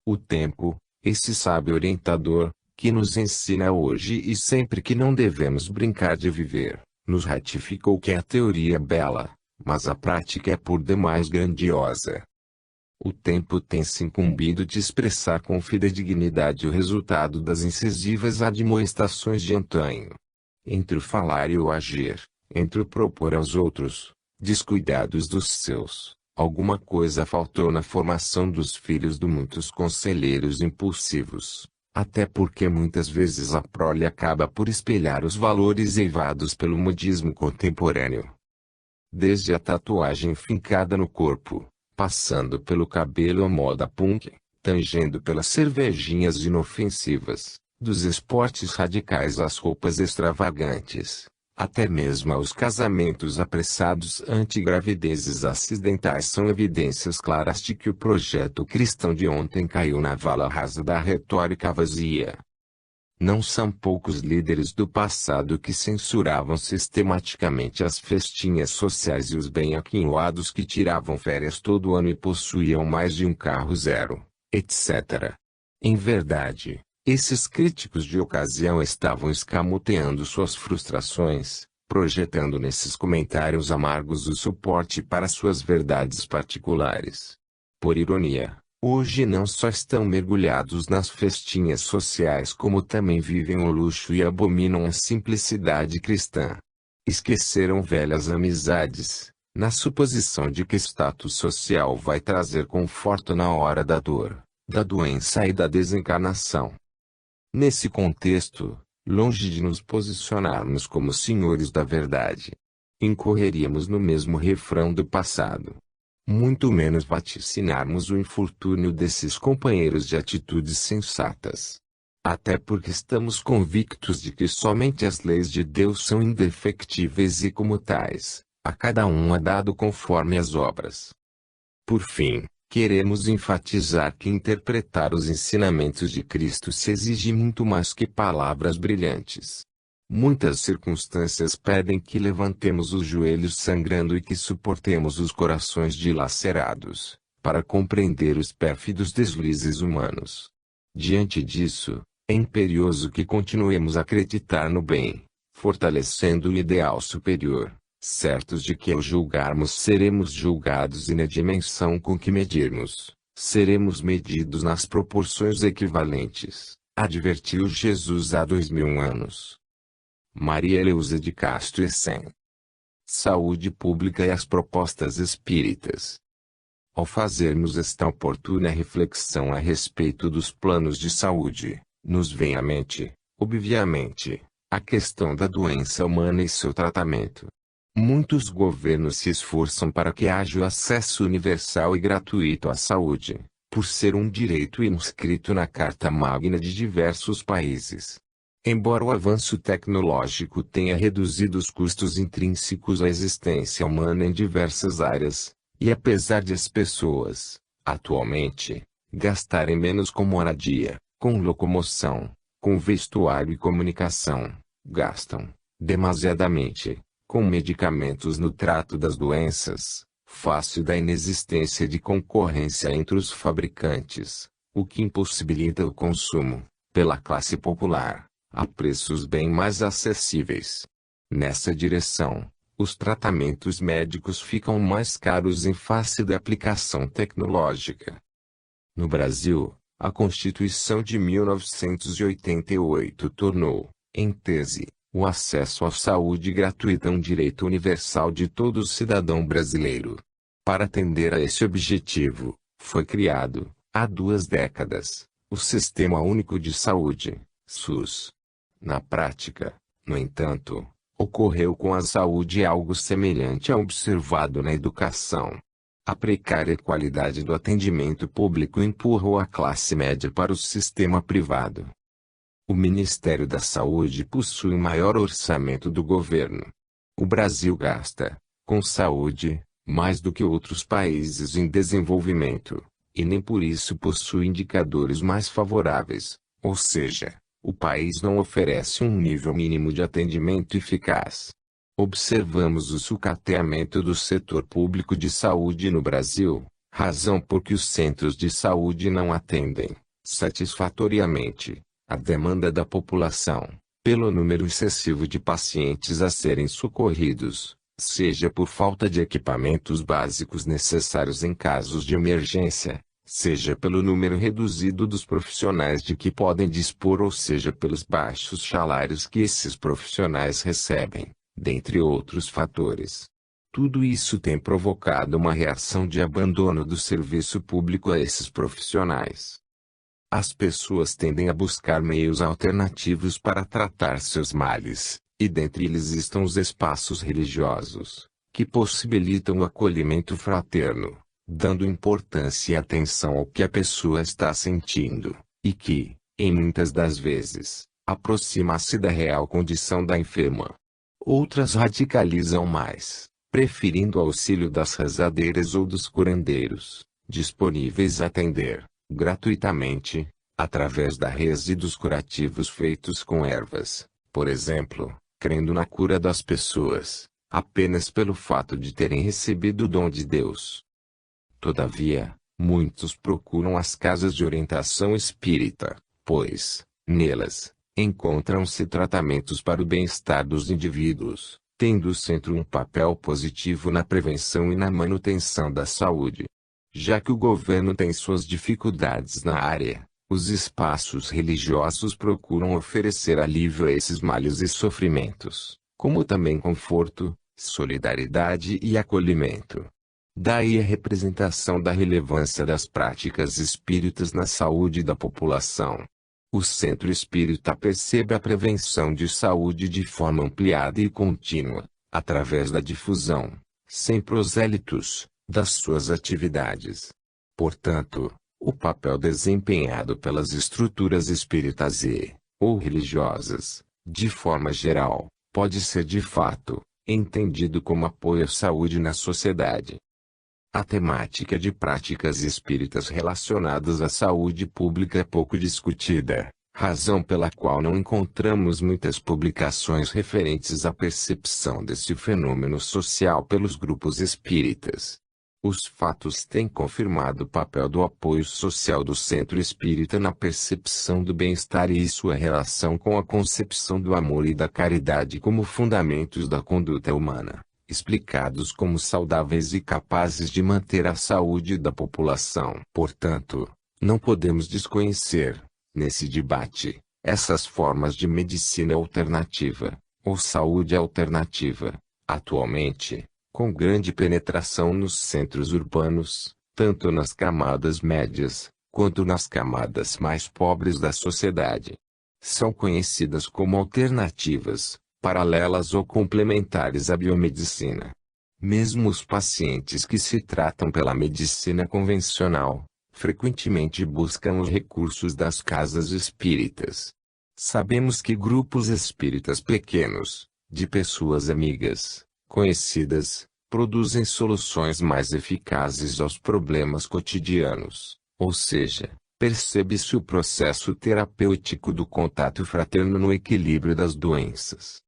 O tempo, esse sábio orientador, que nos ensina hoje e sempre que não devemos brincar de viver, nos ratificou que a teoria é bela, mas a prática é por demais grandiosa. O tempo tem se incumbido de expressar com fidedignidade o resultado das incisivas admoestações de antanho. Entre o falar e o agir, entre o propor aos outros, descuidados dos seus, Alguma coisa faltou na formação dos filhos de muitos conselheiros impulsivos. Até porque muitas vezes a prole acaba por espelhar os valores eivados pelo modismo contemporâneo. Desde a tatuagem fincada no corpo, passando pelo cabelo à moda punk, tangendo pelas cervejinhas inofensivas, dos esportes radicais às roupas extravagantes, até mesmo aos casamentos apressados anti-gravidezes acidentais são evidências claras de que o projeto cristão de ontem caiu na vala rasa da retórica vazia. Não são poucos líderes do passado que censuravam sistematicamente as festinhas sociais e os bem-aquinhoados que tiravam férias todo ano e possuíam mais de um carro zero, etc. Em verdade, esses críticos de ocasião estavam escamoteando suas frustrações, projetando nesses comentários amargos o suporte para suas verdades particulares. Por ironia, hoje não só estão mergulhados nas festinhas sociais como também vivem o luxo e abominam a simplicidade cristã. Esqueceram velhas amizades, na suposição de que status social vai trazer conforto na hora da dor, da doença e da desencarnação. Nesse contexto, longe de nos posicionarmos como senhores da verdade, incorreríamos no mesmo refrão do passado. Muito menos vaticinarmos o infortúnio desses companheiros de atitudes sensatas. Até porque estamos convictos de que somente as leis de Deus são indefectíveis e como tais, a cada um é dado conforme as obras. Por fim, queremos enfatizar que interpretar os ensinamentos de Cristo se exige muito mais que palavras brilhantes. Muitas circunstâncias pedem que levantemos os joelhos sangrando e que suportemos os corações dilacerados, para compreender os pérfidos deslizes humanos. Diante disso, é imperioso que continuemos a acreditar no bem, fortalecendo o ideal superior, certos de que ao julgarmos seremos julgados e na dimensão com que medirmos, seremos medidos nas proporções equivalentes, advertiu Jesus há 2000 anos. Maria Eleusa de Castro Essen. Saúde pública e as propostas espíritas. Ao fazermos esta oportuna reflexão a respeito dos planos de saúde, nos vem à mente, obviamente, a questão da doença humana e seu tratamento. Muitos governos se esforçam para que haja o acesso universal e gratuito à saúde, por ser um direito inscrito na Carta Magna de diversos países. Embora o avanço tecnológico tenha reduzido os custos intrínsecos à existência humana em diversas áreas, e apesar de as pessoas, atualmente, gastarem menos com moradia, com locomoção, com vestuário e comunicação, gastam, demasiadamente, com medicamentos no trato das doenças, face da inexistência de concorrência entre os fabricantes, o que impossibilita o consumo, pela classe popular, a preços bem mais acessíveis. Nessa direção, os tratamentos médicos ficam mais caros em face da aplicação tecnológica. No Brasil, a Constituição de 1988 tornou, em tese, o acesso à saúde gratuita um direito universal de todo cidadão brasileiro. Para atender a esse objetivo, foi criado, há 2 décadas, o Sistema Único de Saúde, SUS. Na prática, no entanto, ocorreu com a saúde algo semelhante ao observado na educação. A precária qualidade do atendimento público empurrou a classe média para o sistema privado. O Ministério da Saúde possui o maior orçamento do governo. O Brasil gasta, com saúde, mais do que outros países em desenvolvimento, e nem por isso possui indicadores mais favoráveis, ou seja, o país não oferece um nível mínimo de atendimento eficaz. Observamos o sucateamento do setor público de saúde no Brasil, razão por que os centros de saúde não atendem, satisfatoriamente, a demanda da população, pelo número excessivo de pacientes a serem socorridos, seja por falta de equipamentos básicos necessários em casos de emergência, seja pelo número reduzido dos profissionais de que podem dispor ou seja pelos baixos salários que esses profissionais recebem, dentre outros fatores. Tudo isso tem provocado uma reação de abandono do serviço público a esses profissionais. As pessoas tendem a buscar meios alternativos para tratar seus males, e dentre eles estão os espaços religiosos, que possibilitam o acolhimento fraterno, dando importância e atenção ao que a pessoa está sentindo, e que, em muitas das vezes, aproxima-se da real condição da enferma. Outras radicalizam mais, preferindo o auxílio das rezadeiras ou dos curandeiros, disponíveis a atender, gratuitamente, através da reze e dos curativos feitos com ervas, por exemplo, crendo na cura das pessoas, apenas pelo fato de terem recebido o dom de Deus. Todavia, muitos procuram as casas de orientação espírita, pois, nelas, encontram-se tratamentos para o bem-estar dos indivíduos, tendo o centro um papel positivo na prevenção e na manutenção da saúde. Já que o governo tem suas dificuldades na área, os espaços religiosos procuram oferecer alívio a esses males e sofrimentos, como também conforto, solidariedade e acolhimento. Daí a representação da relevância das práticas espíritas na saúde da população. O Centro Espírita percebe a prevenção de saúde de forma ampliada e contínua, através da difusão, sem prosélitos, das suas atividades. Portanto, o papel desempenhado pelas estruturas espíritas ou religiosas, de forma geral, pode ser de fato, entendido como apoio à saúde na sociedade. A temática de práticas espíritas relacionadas à saúde pública é pouco discutida, razão pela qual não encontramos muitas publicações referentes à percepção desse fenômeno social pelos grupos espíritas. Os fatos têm confirmado o papel do apoio social do Centro Espírita na percepção do bem-estar e sua relação com a concepção do amor e da caridade como fundamentos da conduta humana, explicados como saudáveis e capazes de manter a saúde da população. Portanto, não podemos desconhecer, nesse debate, essas formas de medicina alternativa, ou saúde alternativa, atualmente, com grande penetração nos centros urbanos, tanto nas camadas médias, quanto nas camadas mais pobres da sociedade. São conhecidas como alternativas, paralelas ou complementares à biomedicina. Mesmo os pacientes que se tratam pela medicina convencional, frequentemente buscam os recursos das casas espíritas. Sabemos que grupos espíritas pequenos, de pessoas amigas, conhecidas, produzem soluções mais eficazes aos problemas cotidianos, ou seja, percebe-se o processo terapêutico do contato fraterno no equilíbrio das doenças.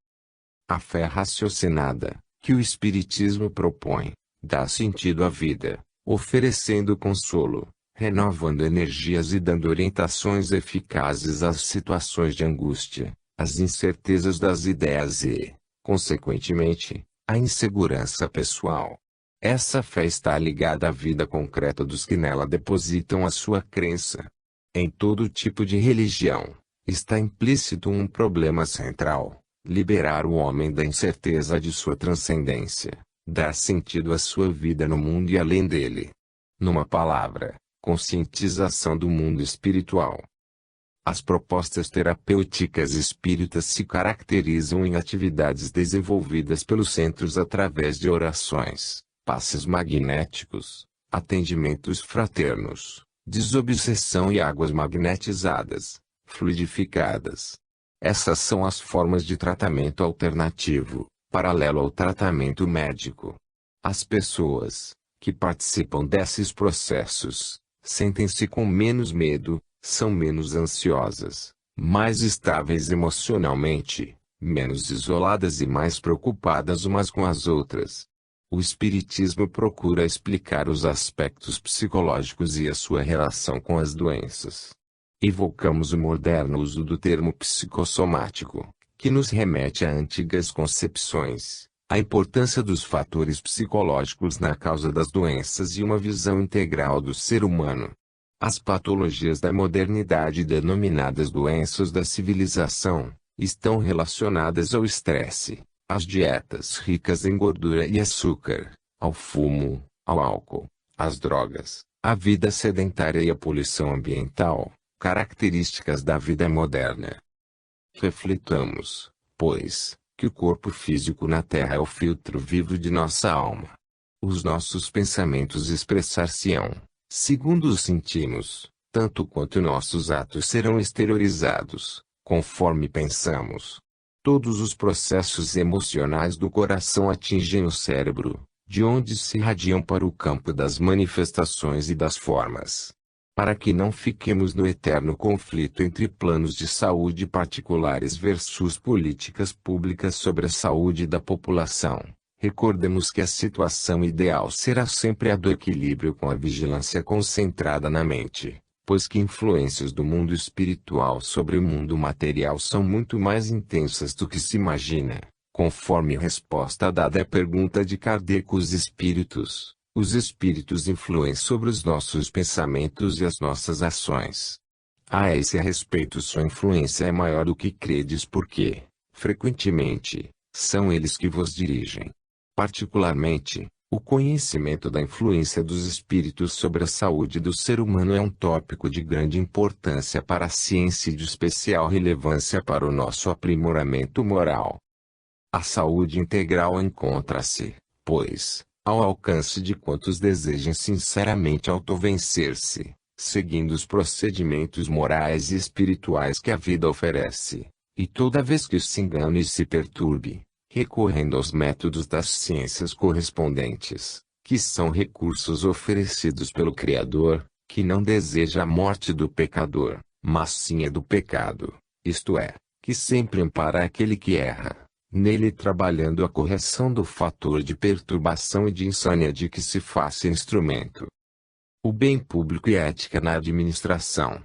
A fé raciocinada, que o Espiritismo propõe, dá sentido à vida, oferecendo consolo, renovando energias e dando orientações eficazes às situações de angústia, às incertezas das ideias e, consequentemente, à insegurança pessoal. Essa fé está ligada à vida concreta dos que nela depositam a sua crença. Em todo tipo de religião, está implícito um problema central: liberar o homem da incerteza de sua transcendência, dar sentido à sua vida no mundo e além dele. Numa palavra, conscientização do mundo espiritual. As propostas terapêuticas espíritas se caracterizam em atividades desenvolvidas pelos centros através de orações, passes magnéticos, atendimentos fraternos, desobsessão e águas magnetizadas, fluidificadas. Essas são as formas de tratamento alternativo, paralelo ao tratamento médico. As pessoas que participam desses processos sentem-se com menos medo, são menos ansiosas, mais estáveis emocionalmente, menos isoladas e mais preocupadas umas com as outras. O Espiritismo procura explicar os aspectos psicológicos e a sua relação com as doenças. Evocamos o moderno uso do termo psicossomático, que nos remete a antigas concepções, a importância dos fatores psicológicos na causa das doenças e uma visão integral do ser humano. As patologias da modernidade, denominadas doenças da civilização, estão relacionadas ao estresse, As dietas ricas em gordura e açúcar, ao fumo, ao álcool, às drogas, à vida sedentária e à poluição ambiental, características da vida moderna. Reflitamos, pois, que o corpo físico na Terra é o filtro vivo de nossa alma. Os nossos pensamentos expressar-se-ão, segundo os sentimos, tanto quanto nossos atos serão exteriorizados, conforme pensamos. Todos os processos emocionais do coração atingem o cérebro, de onde se irradiam para o campo das manifestações e das formas. Para que não fiquemos no eterno conflito entre planos de saúde particulares versus políticas públicas sobre a saúde da população, recordemos que a situação ideal será sempre a do equilíbrio com a vigilância concentrada na mente, pois que influências do mundo espiritual sobre o mundo material são muito mais intensas do que se imagina, conforme resposta dada à pergunta de Kardec. Os espíritos influem sobre os nossos pensamentos e as nossas ações. A esse respeito sua influência é maior do que credes porque, frequentemente, são eles que vos dirigem. Particularmente, o conhecimento da influência dos espíritos sobre a saúde do ser humano é um tópico de grande importância para a ciência e de especial relevância para o nosso aprimoramento moral. A saúde integral encontra-se, pois, ao alcance de quantos desejem sinceramente autovencer-se, seguindo os procedimentos morais e espirituais que a vida oferece, e toda vez que se engane e se perturbe, recorrendo aos métodos das ciências correspondentes, que são recursos oferecidos pelo Criador, que não deseja a morte do pecador, mas sim a do pecado, isto é, que sempre ampara aquele que erra, nele trabalhando a correção do fator de perturbação e de insânia de que se faça instrumento. O bem público e ética na administração.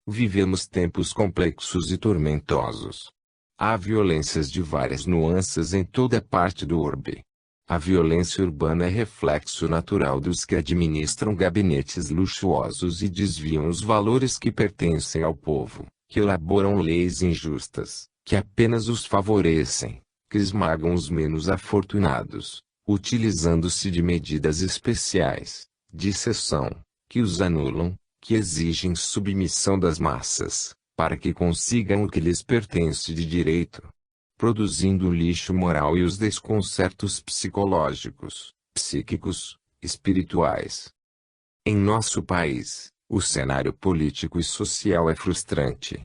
Vivemos tempos complexos e tormentosos. Há violências de várias nuances em toda parte do orbe. A violência urbana é reflexo natural dos que administram gabinetes luxuosos e desviam os valores que pertencem ao povo, que elaboram leis injustas, que apenas os favorecem, que esmagam os menos afortunados, utilizando-se de medidas especiais, de exceção, que os anulam, que exigem submissão das massas, para que consigam o que lhes pertence de direito, produzindo o lixo moral e os desconcertos psicológicos, psíquicos, espirituais. Em nosso país, o cenário político e social é frustrante.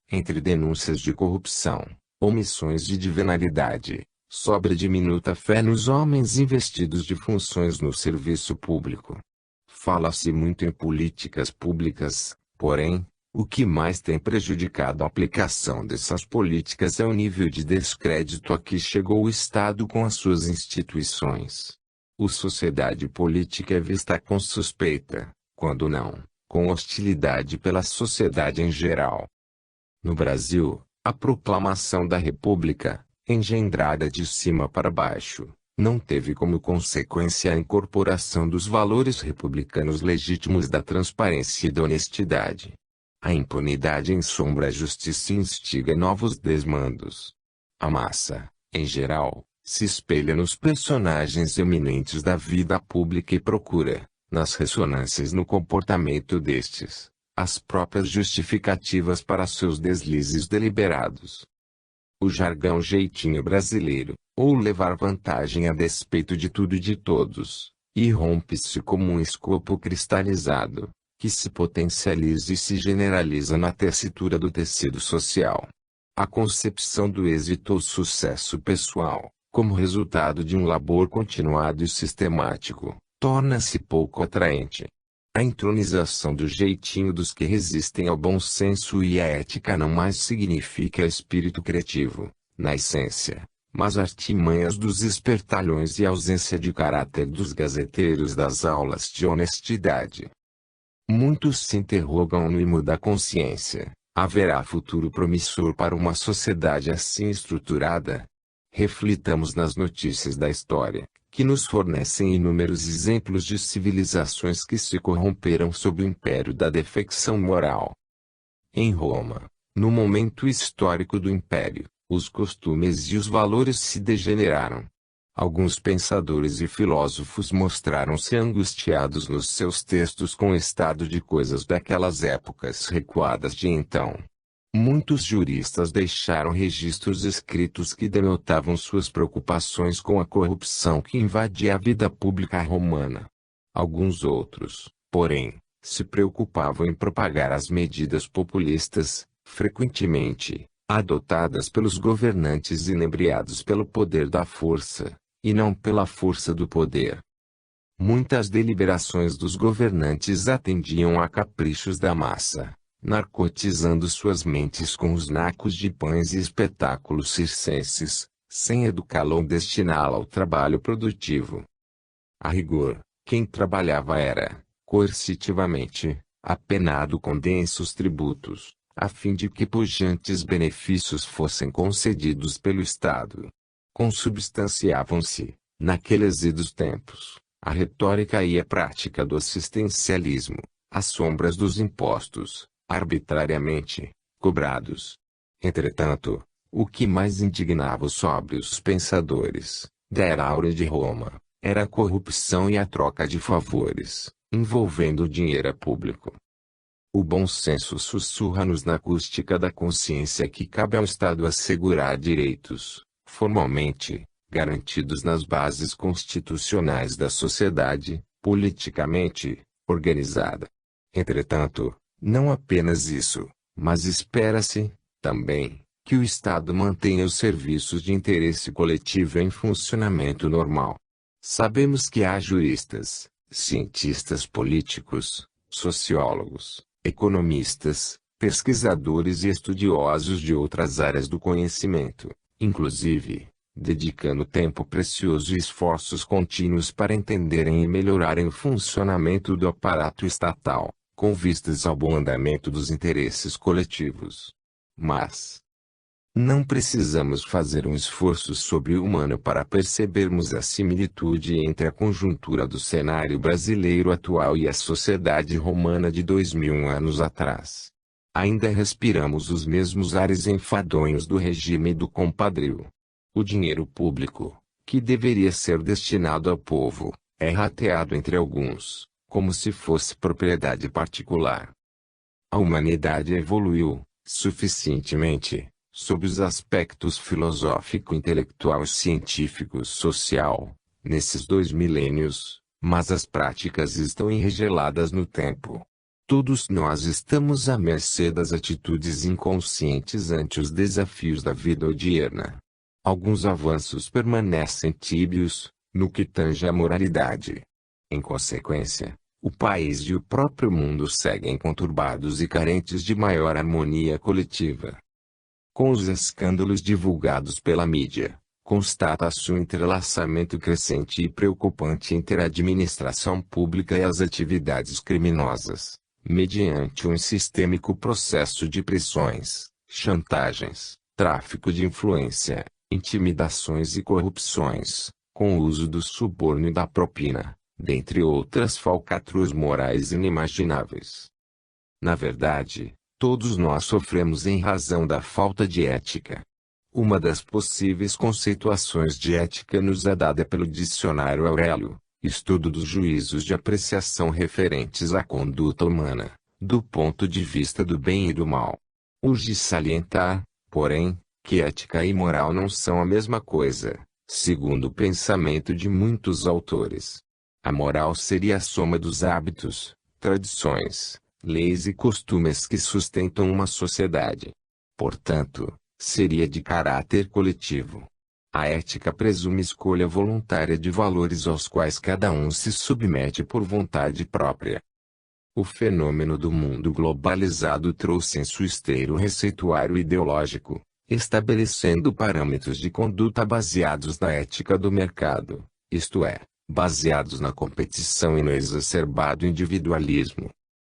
Entre denúncias de corrupção, omissões de venalidade, sobra diminuta fé nos homens investidos de funções no serviço público. Fala-se muito em políticas públicas, porém, o que mais tem prejudicado a aplicação dessas políticas é o nível de descrédito a que chegou o Estado com as suas instituições. A sociedade política é vista com suspeita, quando não, com hostilidade pela sociedade em geral. No Brasil, a proclamação da República, engendrada de cima para baixo, não teve como consequência a incorporação dos valores republicanos legítimos da transparência e da honestidade. A impunidade ensombra a justiça e instiga novos desmandos. A massa, em geral, se espelha nos personagens eminentes da vida pública e procura, nas ressonâncias no comportamento destes, as próprias justificativas para seus deslizes deliberados. O jargão jeitinho brasileiro, ou levar vantagem a despeito de tudo e de todos, irrompe-se como um escopo cristalizado, que se potencializa e se generaliza na tessitura do tecido social. A concepção do êxito ou sucesso pessoal, como resultado de um labor continuado e sistemático, torna-se pouco atraente. A entronização do jeitinho dos que resistem ao bom senso e à ética não mais significa espírito criativo, na essência, mas artimanhas dos espertalhões e ausência de caráter dos gazeteiros das aulas de honestidade. Muitos se interrogam no imo da consciência: haverá futuro promissor para uma sociedade assim estruturada? Reflitamos nas notícias da história, que nos fornecem inúmeros exemplos de civilizações que se corromperam sob o império da defecção moral. Em Roma, no momento histórico do império, Os costumes e os valores se degeneraram. Alguns pensadores e filósofos mostraram-se angustiados nos seus textos com o estado de coisas daquelas épocas recuadas de então. Muitos juristas deixaram registros escritos que denotavam suas preocupações com a corrupção que invadia a vida pública romana. Alguns outros, porém, se preocupavam em propagar as medidas populistas, frequentemente, adotadas pelos governantes inebriados pelo poder da força, e não pela força do poder. Muitas deliberações dos governantes atendiam a caprichos da massa, narcotizando suas mentes com os nacos de pães e espetáculos circenses, sem educá-la ou destiná-la ao trabalho produtivo. A rigor, quem trabalhava era, coercitivamente, apenado com densos tributos, a fim de que pujantes benefícios fossem concedidos pelo Estado. Consubstanciavam-se, naqueles idos tempos, a retórica e a prática do assistencialismo, às sombras dos impostos, arbitrariamente, cobrados. Entretanto, o que mais indignava os sóbrios pensadores, da era áurea de Roma, era a corrupção e a troca de favores, envolvendo o dinheiro público. O bom senso sussurra-nos na acústica da consciência que cabe ao Estado assegurar direitos, formalmente, garantidos nas bases constitucionais da sociedade, politicamente, organizada. Entretanto, não apenas isso, mas espera-se, também, que o Estado mantenha os serviços de interesse coletivo em funcionamento normal. Sabemos que há juristas, cientistas políticos, sociólogos, economistas, pesquisadores e estudiosos de outras áreas do conhecimento, inclusive, dedicando tempo precioso e esforços contínuos para entenderem e melhorarem o funcionamento do aparato estatal, com vistas ao bom andamento dos interesses coletivos. Mas não precisamos fazer um esforço sobre-humano para percebermos a similitude entre a conjuntura do cenário brasileiro atual e a sociedade romana de 2000 anos atrás. Ainda respiramos os mesmos ares enfadonhos do regime do compadrio. O dinheiro público, que deveria ser destinado ao povo, é rateado entre alguns, como se fosse propriedade particular. A humanidade evoluiu, suficientemente, sob os aspectos filosófico, intelectual, científico, social, nesses 2 milênios, mas as práticas estão enregeladas no tempo. Todos nós estamos à mercê das atitudes inconscientes ante os desafios da vida odierna. Alguns avanços permanecem tíbios, no que tange à moralidade. Em consequência, o país e o próprio mundo seguem conturbados e carentes de maior harmonia coletiva. Com os escândalos divulgados pela mídia, constata-se um entrelaçamento crescente e preocupante entre a administração pública e as atividades criminosas, mediante um sistêmico processo de pressões, chantagens, tráfico de influência, intimidações e corrupções, com o uso do suborno e da propina, dentre outras falcatruas morais inimagináveis. Na verdade, todos nós sofremos em razão da falta de ética. Uma das possíveis conceituações de ética nos é dada pelo Dicionário Aurélio, estudo dos juízos de apreciação referentes à conduta humana, do ponto de vista do bem e do mal. Urge salientar, porém, que ética e moral não são a mesma coisa, segundo o pensamento de muitos autores. A moral seria a soma dos hábitos, tradições, leis e costumes que sustentam uma sociedade. Portanto, seria de caráter coletivo. A ética presume escolha voluntária de valores aos quais cada um se submete por vontade própria. O fenômeno do mundo globalizado trouxe em sua esteira o receituário ideológico, estabelecendo parâmetros de conduta baseados na ética do mercado, isto é, baseados na competição e no exacerbado individualismo.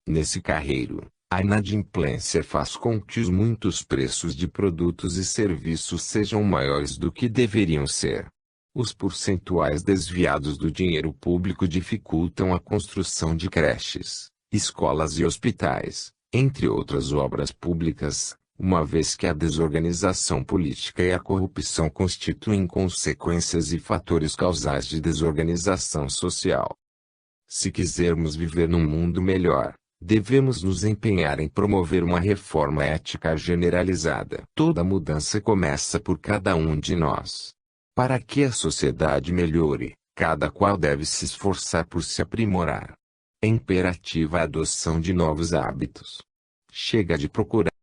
Nesse carreiro, a inadimplência faz com que os muitos preços de produtos e serviços sejam maiores do que deveriam ser. Os percentuais desviados do dinheiro público dificultam a construção de creches, escolas e hospitais, entre outras obras públicas, uma vez que a desorganização política e a corrupção constituem consequências e fatores causais de desorganização social. Se quisermos viver num mundo melhor, devemos nos empenhar em promover uma reforma ética generalizada. Toda mudança começa por cada um de nós. Para que a sociedade melhore, cada qual deve se esforçar por se aprimorar. É imperativa a adoção de novos hábitos. Chega de procurar